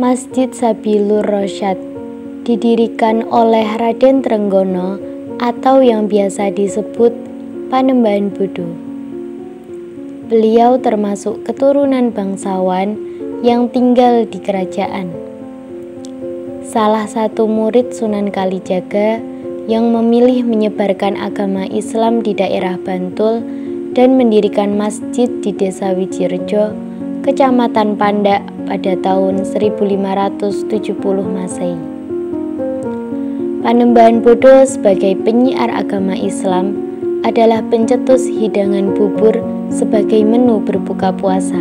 Masjid Sabilur Rasyad didirikan oleh Raden Trenggono atau yang biasa disebut Panembahan Bodo. Beliau termasuk keturunan bangsawan yang tinggal di kerajaan. Salah satu murid Sunan Kalijaga yang memilih menyebarkan agama Islam di daerah Bantul dan mendirikan masjid di Desa Wijirejo, Kecamatan Pandak pada tahun 1570 Masehi. Panembahan Bodo sebagai penyiar agama Islam adalah pencetus hidangan bubur sebagai menu berbuka puasa.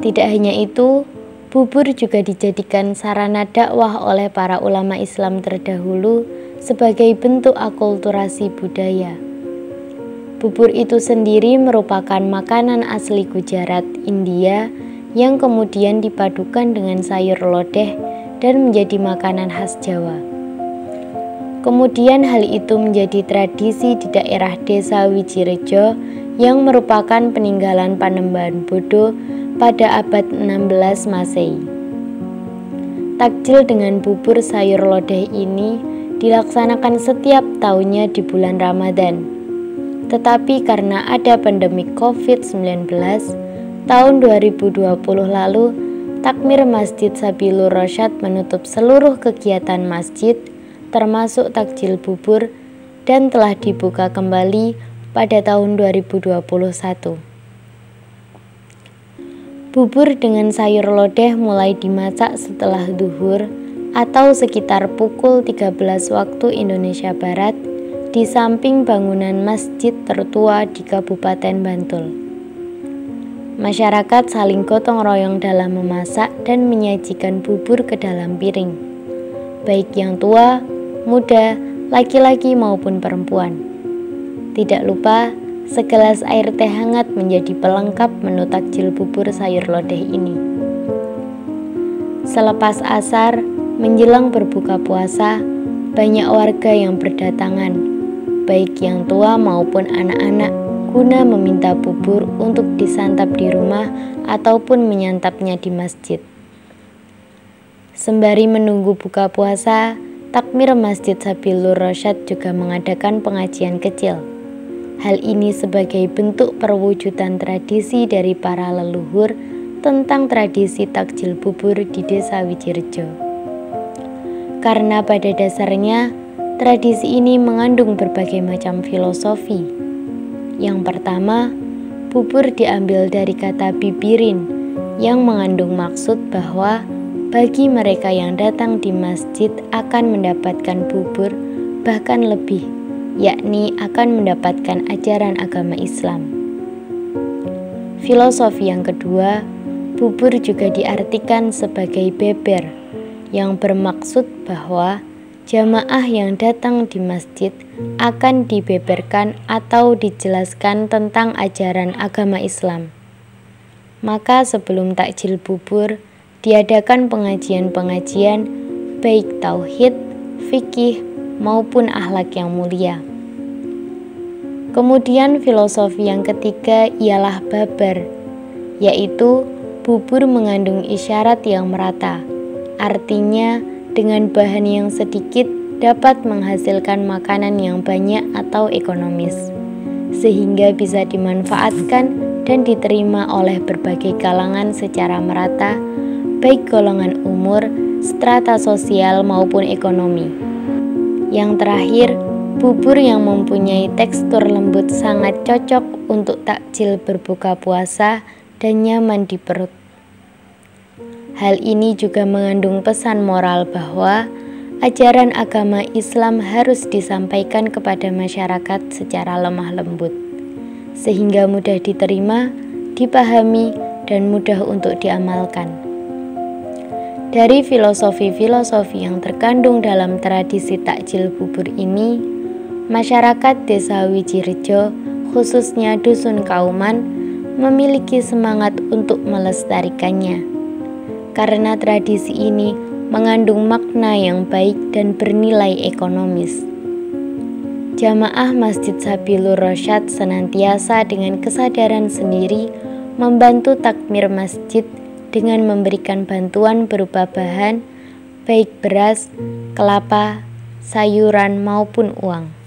Tidak hanya itu, bubur juga dijadikan sarana dakwah oleh para ulama Islam terdahulu sebagai bentuk akulturasi budaya. Bubur itu sendiri merupakan makanan asli Gujarat, India, yang kemudian dipadukan dengan sayur lodeh dan menjadi makanan khas Jawa. Kemudian hal itu menjadi tradisi di daerah Desa Wijirejo yang merupakan peninggalan Panembahan Bodo pada abad 16 Masehi. Takjil dengan bubur sayur lodeh ini dilaksanakan setiap tahunnya di bulan Ramadan. Tetapi karena ada pandemi COVID-19, tahun 2020 lalu, Takmir Masjid Sabilur Rasyad menutup seluruh kegiatan masjid, termasuk takjil bubur, dan telah dibuka kembali pada tahun 2021. Bubur dengan sayur lodeh mulai dimasak setelah zuhur atau sekitar pukul 13 waktu Indonesia Barat di samping bangunan masjid tertua di Kabupaten Bantul. Masyarakat saling gotong royong dalam memasak dan menyajikan bubur ke dalam piring, baik yang tua, muda, laki-laki maupun perempuan. Tidak lupa, segelas air teh hangat menjadi pelengkap menu takjil bubur sayur lodeh ini. Selepas asar, menjelang berbuka puasa, banyak warga yang berdatangan, baik yang tua maupun anak-anak, guna meminta bubur untuk disantap di rumah ataupun menyantapnya di masjid. Sembari menunggu buka puasa, Takmir Masjid Sabilur Rasyad juga mengadakan pengajian kecil. Hal ini sebagai bentuk perwujudan tradisi dari para leluhur tentang tradisi takjil bubur di Desa Wijirejo. Karena pada dasarnya, tradisi ini mengandung berbagai macam filosofi. Yang pertama, bubur diambil dari kata bibirin yang mengandung maksud bahwa bagi mereka yang datang di masjid akan mendapatkan bubur, bahkan lebih, yakni akan mendapatkan ajaran agama Islam. Filosofi yang kedua, bubur juga diartikan sebagai beber, yang bermaksud bahwa jamaah yang datang di masjid akan dibeberkan atau dijelaskan tentang ajaran agama Islam. Maka sebelum takjil bubur, diadakan pengajian-pengajian baik tauhid, fikih, maupun akhlak yang mulia. Kemudian filosofi yang ketiga ialah babar, yaitu bubur mengandung isyarat yang merata. Artinya, dengan bahan yang sedikit dapat menghasilkan makanan yang banyak atau ekonomis, sehingga bisa dimanfaatkan dan diterima oleh berbagai kalangan secara merata, baik golongan umur, strata sosial maupun ekonomi. Yang terakhir, bubur yang mempunyai tekstur lembut sangat cocok untuk takjil berbuka puasa dan nyaman di perut. Hal ini juga mengandung pesan moral bahwa ajaran agama Islam harus disampaikan kepada masyarakat secara lemah lembut, sehingga mudah diterima, dipahami, dan mudah untuk diamalkan. Dari filosofi-filosofi yang terkandung dalam tradisi takjil bubur ini, masyarakat Desa Wijirejo, khususnya Dusun Kauman, memiliki semangat untuk melestarikannya. Karena tradisi ini mengandung makna yang baik dan bernilai ekonomis. Jamaah Masjid Sabilur Rasyad senantiasa dengan kesadaran sendiri membantu takmir masjid dengan memberikan bantuan berupa bahan, baik beras, kelapa, sayuran maupun uang.